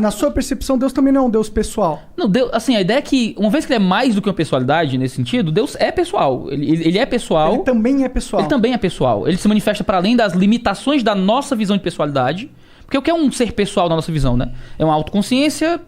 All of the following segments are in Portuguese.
Na sua percepção, Deus também não é um Deus pessoal. Não, Deus, assim, a ideia é que, uma vez que ele é mais do que uma pessoalidade nesse sentido, Deus é pessoal. Ele é pessoal. Ele também é pessoal. Ele também é pessoal. Ele se manifesta para além das limitações da nossa visão de pessoalidade. Porque o que é um ser pessoal na nossa visão, né? É uma autoconsciência.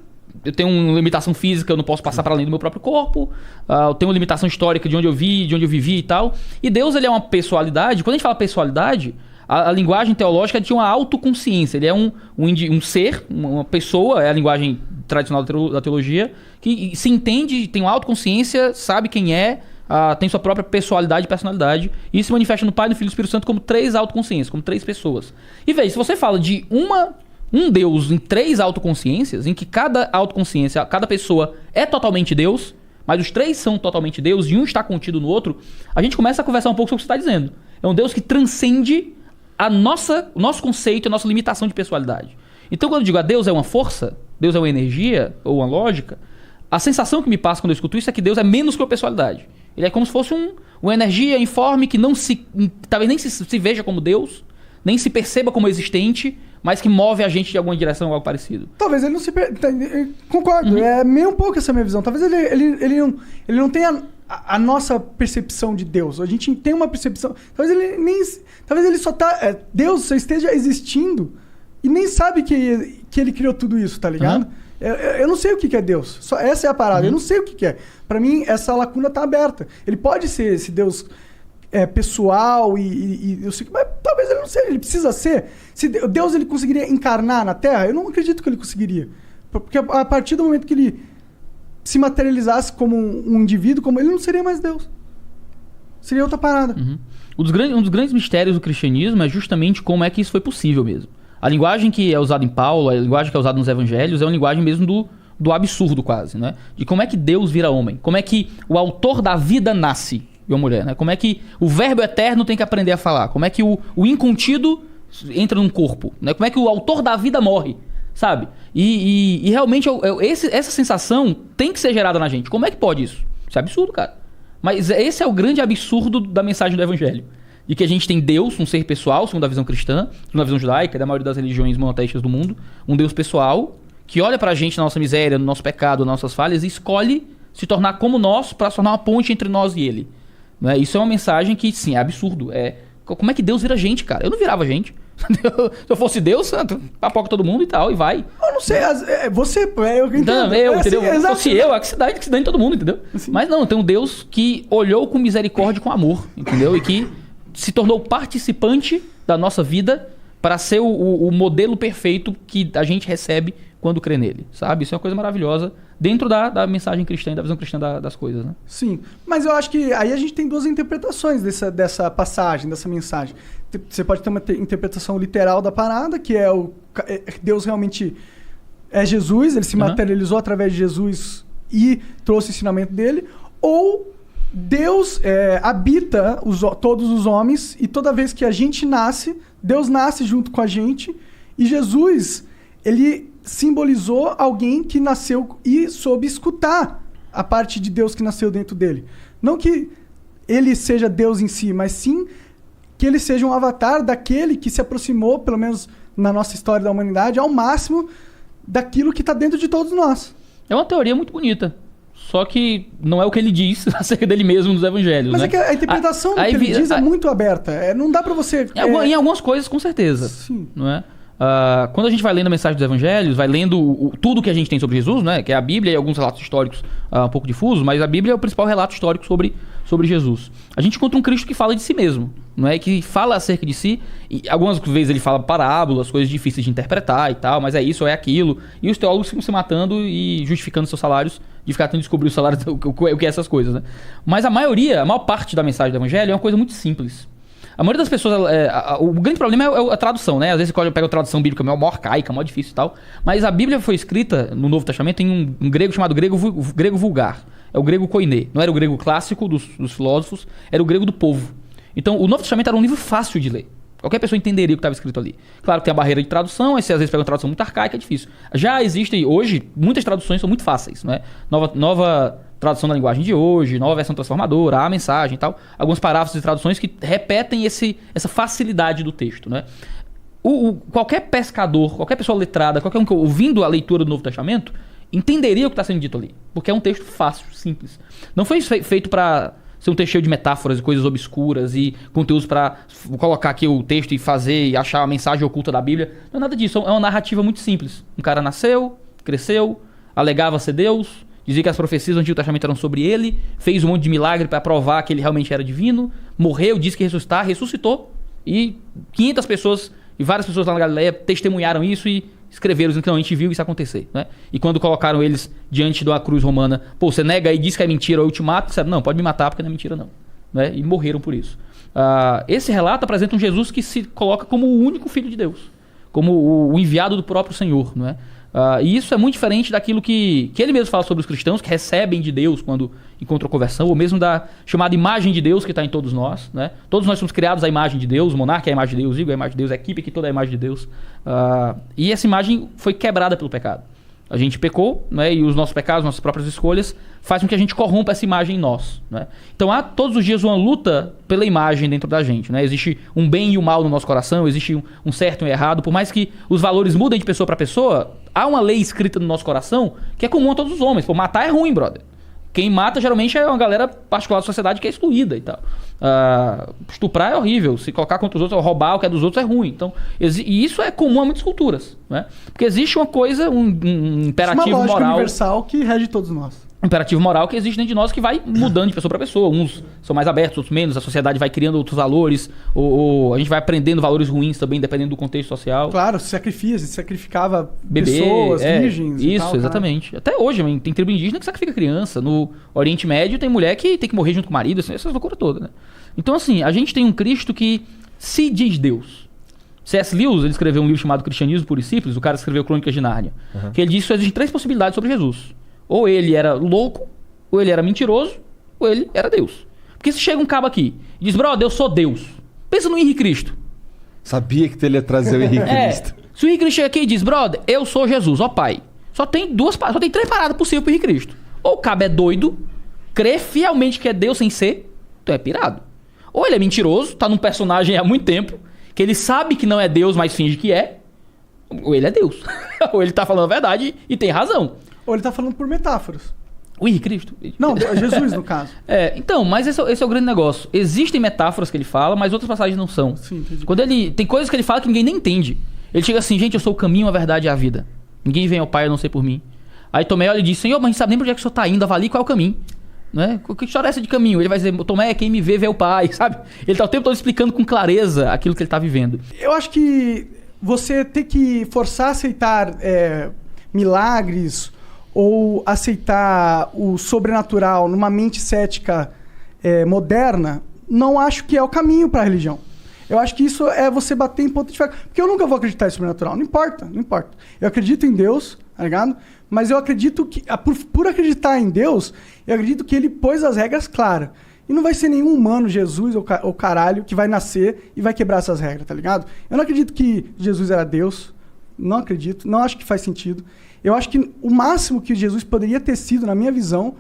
Eu tenho uma limitação física, eu não posso passar para além do meu próprio corpo. Eu tenho uma limitação histórica de onde eu vivi e tal. E Deus, ele é uma pessoalidade. Quando a gente fala pessoalidade, a linguagem teológica é de uma autoconsciência. Ele é um ser, uma pessoa, é a linguagem tradicional da teologia, que se entende, tem uma autoconsciência, sabe quem é, tem sua própria pessoalidade e personalidade. E isso se manifesta no Pai, no Filho e no Espírito Santo como 3 autoconsciências, como 3 pessoas. E veja, se você fala de um Deus em 3 autoconsciências, em que cada autoconsciência, cada pessoa é totalmente Deus, mas os 3 são totalmente Deus e um está contido no outro, a gente começa a conversar um pouco sobre o que você está dizendo. É um Deus que transcende o nosso conceito, a nossa limitação de pessoalidade. Então, quando eu digo a Deus é uma força, Deus é uma energia ou uma lógica, a sensação que me passa quando eu escuto isso é que Deus é menos que uma pessoalidade. Ele é como se fosse uma energia informe que talvez nem se veja como Deus, nem se perceba como existente, mas que move a gente de alguma direção ou algo parecido. Talvez ele não se... Concordo, é meio um pouco essa minha visão. Talvez ele não tenha a nossa percepção de Deus. A gente tem uma percepção... Talvez ele só tá... Deus só esteja existindo e nem sabe que ele criou tudo isso, tá ligado? Eu não sei o que é Deus. Essa é a parada. Eu não sei o que é. Pra mim, essa lacuna tá aberta. Ele pode ser esse Deus... pessoal e eu sei que, mas talvez ele não seja, ele precisa ser. Se Deus ele conseguiria encarnar na Terra, eu não acredito que ele conseguiria. Porque a partir do momento que ele se materializasse como um indivíduo, como ele não seria mais Deus. Seria outra parada. Um dos grandes mistérios do cristianismo é justamente como é que isso foi possível mesmo. A linguagem que é usada em Paulo, a linguagem que é usada nos evangelhos, é uma linguagem mesmo do absurdo quase, né? De como é que Deus vira homem. Como é que o autor da vida nasce de uma mulher, né? Como é que o verbo eterno tem que aprender a falar. Como é que o incontido entra num corpo, né? Como é que o autor da vida morre, sabe? E realmente essa sensação tem que ser gerada na gente. Como é que pode isso? Isso é absurdo, cara. Mas esse é o grande absurdo da mensagem do evangelho. De que a gente tem Deus, um ser pessoal, segundo a visão cristã, segundo a visão judaica, da maioria das religiões monoteístas do mundo, um Deus pessoal, que olha pra gente na nossa miséria, no nosso pecado, nas nossas falhas, e escolhe se tornar como nós para se tornar uma ponte entre nós e ele. Né? Isso é uma mensagem que, sim, é absurdo. Como é que Deus vira gente, cara? Eu não virava gente. Se eu fosse Deus, papoca todo mundo e tal, e vai. Eu não sei, você... Eu entendo. Não, entendeu? Se fosse eu, que se dane todo mundo, entendeu? Assim. Mas não, tem um Deus que olhou com misericórdia e com amor, entendeu? E que se tornou participante da nossa vida para ser o modelo perfeito que a gente recebe quando crê nele, sabe? Isso é uma coisa maravilhosa dentro da mensagem cristã e da visão cristã das coisas, né? Sim, mas eu acho que aí a gente tem 2 interpretações dessa passagem, dessa mensagem. Você pode ter uma interpretação literal da parada, que é Deus realmente é Jesus, ele se materializou através de Jesus e trouxe o ensinamento dele, ou Deus habita todos os homens e toda vez que a gente nasce, Deus nasce junto com a gente e Jesus, ele simbolizou alguém que nasceu e soube escutar a parte de Deus que nasceu dentro dele. Não que ele seja Deus em si, mas sim que ele seja um avatar daquele que se aproximou, pelo menos na nossa história da humanidade, ao máximo daquilo que está dentro de todos nós. É uma teoria muito bonita. Só que não é o que ele diz acerca dele mesmo nos evangelhos, mas né? É que a interpretação do que ele diz é muito aberta. Não dá pra você... Em algumas coisas, com certeza. Sim. Não é? Quando a gente vai lendo a mensagem dos evangelhos, vai lendo tudo que a gente tem sobre Jesus, né? Que é a Bíblia e alguns relatos históricos um pouco difusos, mas a Bíblia é o principal relato histórico sobre Jesus. A gente encontra um Cristo que fala de si mesmo, não é? Que fala acerca de si, e algumas vezes ele fala parábolas, coisas difíceis de interpretar e tal, mas é isso ou é aquilo, e os teólogos ficam se matando e justificando seus salários, de ficar tentando descobrir o salário, o que é essas coisas, né? Mas a maior parte da mensagem do evangelho é uma coisa muito simples. A maioria das pessoas, o grande problema é a tradução, né? Às vezes você pega a tradução bíblica mó arcaica, mó difícil e tal. Mas a Bíblia foi escrita no Novo Testamento em um grego chamado grego vulgar. É o grego koiné. Não era o grego clássico dos filósofos, era o grego do povo. Então o Novo Testamento era um livro fácil de ler. Qualquer pessoa entenderia o que estava escrito ali. Claro que tem a barreira de tradução, aí você às vezes pega uma tradução muito arcaica, é difícil. Já existem hoje, muitas traduções são muito fáceis, não é? Nova tradução da linguagem de hoje, nova versão transformadora, a mensagem e tal. Alguns parágrafos e traduções que repetem essa facilidade do texto, né? qualquer pescador, qualquer pessoa letrada, qualquer um que ouvindo a leitura do Novo Testamento, entenderia o que está sendo dito ali. Porque é um texto fácil, simples. Não foi feito para ser um texto cheio de metáforas e coisas obscuras e conteúdos para colocar aqui o texto e fazer e achar a mensagem oculta da Bíblia. Não é nada disso. É uma narrativa muito simples. Um cara nasceu, cresceu, alegava ser Deus, dizia que as profecias do Antigo Testamento eram sobre ele, fez um monte de milagre para provar que ele realmente era divino, morreu, disse que ia ressuscitar, ressuscitou, e 500 pessoas e várias pessoas lá na Galileia testemunharam isso e escreveram dizendo que não, a gente viu isso acontecer, né? E quando colocaram eles diante de uma cruz romana, pô, você nega e diz que é mentira ou eu te mato, disseram, não, pode me matar porque não é mentira não, né? E morreram por isso. Esse relato apresenta um Jesus que se coloca como o único Filho de Deus, como o enviado do próprio Senhor, não é? E isso é muito diferente daquilo que ele mesmo fala sobre os cristãos que recebem de Deus quando encontram conversão, ou mesmo da chamada imagem de Deus que está em todos nós, né? Todos nós somos criados à imagem de Deus, o monarca é a imagem de Deus, o Igor é a imagem de Deus, a equipe aqui toda é a imagem de Deus. E essa imagem foi quebrada pelo pecado. A gente pecou, né? E os nossos pecados, nossas próprias escolhas, fazem com que a gente corrompa essa imagem em nós, né? Então há todos os dias uma luta pela imagem dentro da gente, né? Existe um bem e o mal no nosso coração, existe um certo e um errado. Por mais que os valores mudem de pessoa para pessoa, há uma lei escrita no nosso coração que é comum a todos os homens. Pô, matar é ruim, brother. Quem mata geralmente é uma galera particular da sociedade que é excluída e tal. Estuprar é horrível. Se colocar contra os outros, roubar o que é dos outros é ruim. Então, e isso é comum a muitas culturas, né? Porque existe uma coisa, um imperativo uma lógica moral universal que rege todos nós. Imperativo moral que existe dentro de nós que vai mudando de pessoa para pessoa. Uns são mais abertos, outros menos. A sociedade vai criando outros valores. Ou a gente vai aprendendo valores ruins também, dependendo do contexto social. Claro, se sacrificava pessoas, virgens isso, e tal, exatamente. Cara. Até hoje, tem tribo indígena que sacrifica criança. No Oriente Médio tem mulher que tem que morrer junto com o marido. Assim, essas loucuras todas, né? Então, assim, a gente tem um Cristo que se diz Deus. C.S. Lewis, ele escreveu um livro chamado Cristianismo Puro e Simples. O cara escreveu Crônicas de Nárnia. Que ele diz que só existem 3 possibilidades sobre Jesus. Ou ele era louco, ou ele era mentiroso, ou ele era Deus. Porque se chega um cabo aqui e diz, brother, eu sou Deus. Pensa no Henrique Cristo. Sabia que ele ia trazer o Henrique Cristo. Se o Henrique Cristo chega aqui e diz, brother, eu sou Jesus, ó pai. Só tem 3 paradas possíveis pro Henrique Cristo. Ou o cabo é doido, crê fielmente que é Deus sem ser, então é pirado. Ou ele é mentiroso, tá num personagem há muito tempo, que ele sabe que não é Deus, mas finge que é. Ou ele é Deus. Ou ele tá falando a verdade e tem razão. Ou ele tá falando por metáforas. O Henrique Cristo? Não, Jesus no caso. Então, mas esse é o grande negócio. Existem metáforas que ele fala, mas outras passagens não são. Sim, entendi. Tem coisas que ele fala que ninguém nem entende. Ele chega assim, gente, eu sou o caminho, a verdade e a vida. Ninguém vem ao Pai a não ser por mim. Aí Tomé olha e diz, Senhor, mas a gente sabe nem pra onde é que o senhor tá indo, avalie qual é o caminho. Né? Que história é essa de caminho? Ele vai dizer, Tomé, quem me vê o Pai, sabe? Ele tá o tempo todo explicando com clareza aquilo que ele tá vivendo. Eu acho que você ter que forçar a aceitar milagres ou aceitar o sobrenatural numa mente cética moderna, não acho que é o caminho para a religião. Eu acho que isso é você bater em ponto de faca. Porque eu nunca vou acreditar em sobrenatural. Não importa. Eu acredito em Deus, tá ligado? Mas eu acredito que, por acreditar em Deus, eu acredito que ele pôs as regras claras. E não vai ser nenhum humano, Jesus ou caralho, que vai nascer e vai quebrar essas regras, tá ligado? Eu não acredito que Jesus era Deus. Não acredito. Não acho que faz sentido. Eu acho que o máximo que Jesus poderia ter sido, na minha visão,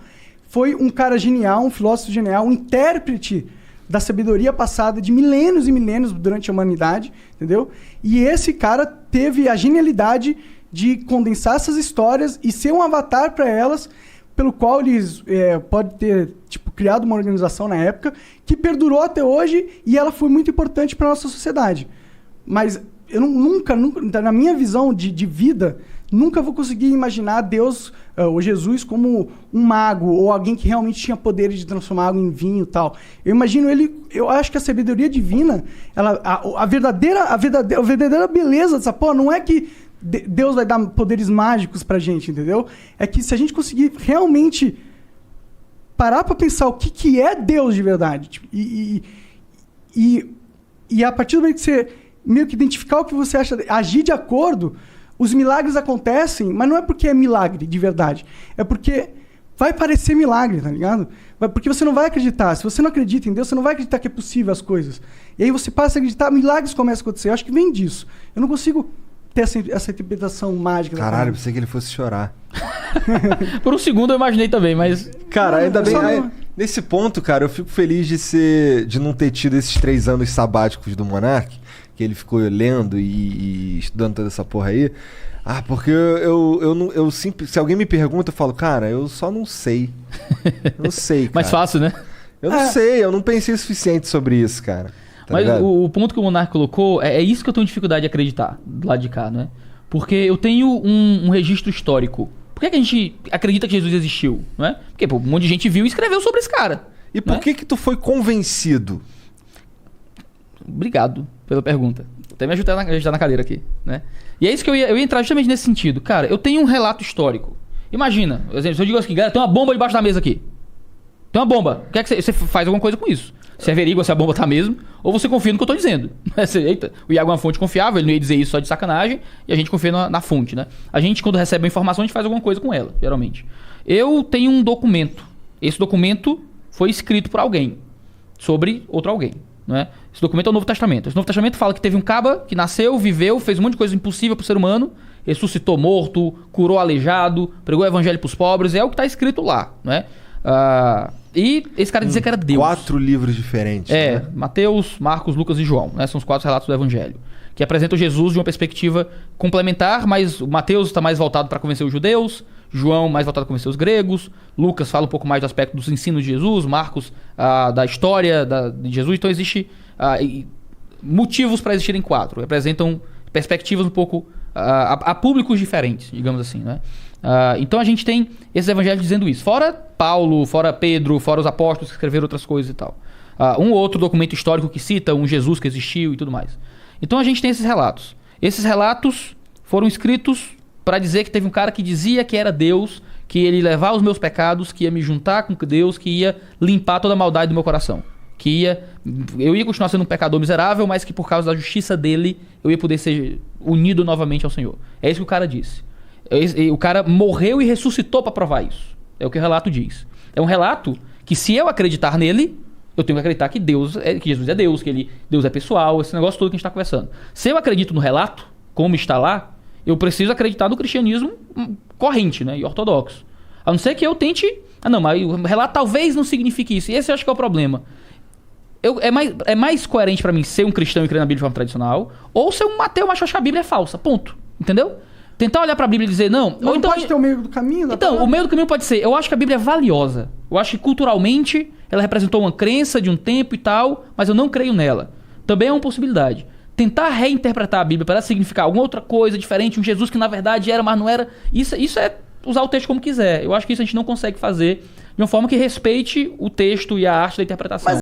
foi um cara genial, um filósofo genial, um intérprete da sabedoria passada de milênios e milênios durante a humanidade, entendeu? E esse cara teve a genialidade de condensar essas histórias e ser um avatar para elas, pelo qual eles pode ter criado uma organização na época que perdurou até hoje e ela foi muito importante para nossa sociedade. Mas eu nunca, na minha visão de vida, nunca vou conseguir imaginar Deus ou Jesus como um mago ou alguém que realmente tinha poderes de transformar água em vinho e tal. Eu imagino ele, eu acho que a sabedoria divina, a verdadeira beleza dessa porra não é que Deus vai dar poderes mágicos pra gente, entendeu? É que se a gente conseguir realmente parar pra pensar o que é Deus de verdade, e a partir do momento que você meio que identificar o que você acha, agir de acordo, os milagres acontecem, mas não é porque é milagre de verdade. É porque vai parecer milagre, tá ligado? Porque você não vai acreditar. Se você não acredita em Deus, você não vai acreditar que é possível as coisas. E aí você passa a acreditar, milagres começam a acontecer. Eu acho que vem disso. Eu não consigo ter essa interpretação mágica. Caralho, pensei que ele fosse chorar. Por um segundo eu imaginei também, mas... Cara, ainda bem... Nesse ponto, cara, eu fico feliz de não ter tido esses 3 anos sabáticos do Monark, que ele ficou lendo e estudando toda essa porra aí. Ah, porque eu sempre, se alguém me pergunta, eu falo, cara, eu só não sei. Não sei, cara. Mais fácil, né? Eu não sei, eu não pensei o suficiente sobre isso, cara. Tá Mas ligado? o ponto que o Monark colocou, é isso que eu tenho dificuldade de acreditar do lado de cá, né? Porque eu tenho um registro histórico. Por que a gente acredita que Jesus existiu, não é? Porque pô, um monte de gente viu e escreveu sobre esse cara. E por que tu foi convencido? Obrigado pela pergunta. Até me ajudar na cadeira aqui, né? E é isso que eu ia entrar justamente nesse sentido. Cara, eu tenho um relato histórico. Imagina, por exemplo, se eu digo assim, galera, tem uma bomba debaixo da mesa aqui. Tem uma bomba. O que é que você faz alguma coisa com isso? Você averigua se a bomba tá mesmo, ou você confia no que eu tô dizendo. Eita, o Iago é uma fonte confiável, ele não ia dizer isso só de sacanagem, e a gente confia na fonte, né? A gente, quando recebe uma informação, a gente faz alguma coisa com ela, geralmente. Eu tenho um documento. Esse documento foi escrito por alguém, sobre outro alguém, não é? Esse documento é o Novo Testamento. Esse Novo Testamento fala que teve um caba que nasceu, viveu, fez um monte de coisa impossível pro ser humano, ressuscitou morto, curou aleijado, pregou o evangelho pros pobres, é o que tá escrito lá, não é? E esse cara dizia que era Deus. 4 livros diferentes. Né? Mateus, Marcos, Lucas e João, né? São os 4 relatos do Evangelho. Que apresentam Jesus de uma perspectiva complementar, mas o Mateus está mais voltado para convencer os judeus, João mais voltado para convencer os gregos, Lucas fala um pouco mais do aspecto dos ensinos de Jesus, Marcos da história de Jesus. Então existe motivos para existirem 4. Representam perspectivas um pouco a públicos diferentes, digamos assim, né? Então a gente tem esses evangelhos dizendo isso. Fora Paulo, fora Pedro, fora os apóstolos que escreveram outras coisas e tal. Um outro documento histórico que cita um Jesus que existiu e tudo mais. Então a gente tem esses relatos. Esses relatos foram escritos para dizer que teve um cara que dizia que era Deus, que ele ia levar os meus pecados, que ia me juntar com Deus, que ia limpar toda a maldade do meu coração. Eu ia continuar sendo um pecador miserável, mas que por causa da justiça dele, eu ia poder ser unido novamente ao Senhor. É isso que o cara disse. O cara morreu e ressuscitou para provar isso. É o que o relato diz. É um relato que, se eu acreditar nele, eu tenho que acreditar que que Jesus é Deus, que Deus é pessoal, esse negócio todo que a gente está conversando. Se eu acredito no relato, como está lá, eu preciso acreditar no cristianismo corrente, né, e ortodoxo. A não ser que eu tente... mas o relato talvez não signifique isso. E esse eu acho que é o problema. É mais coerente para mim ser um cristão e crer na Bíblia de forma tradicional, ou ser um ateu, mas achar que a Bíblia é falsa. Ponto. Entendeu? Tentar olhar pra Bíblia e dizer, não... Ou então pode ter o meio do caminho? Então, o meio do caminho pode ser... Eu acho que a Bíblia é valiosa. Eu acho que culturalmente ela representou uma crença de um tempo e tal, mas eu não creio nela. Também é uma possibilidade. Tentar reinterpretar a Bíblia para significar alguma outra coisa diferente, um Jesus que na verdade era, mas não era... Isso é usar o texto como quiser. Eu acho que isso a gente não consegue fazer de uma forma que respeite o texto e a arte da interpretação.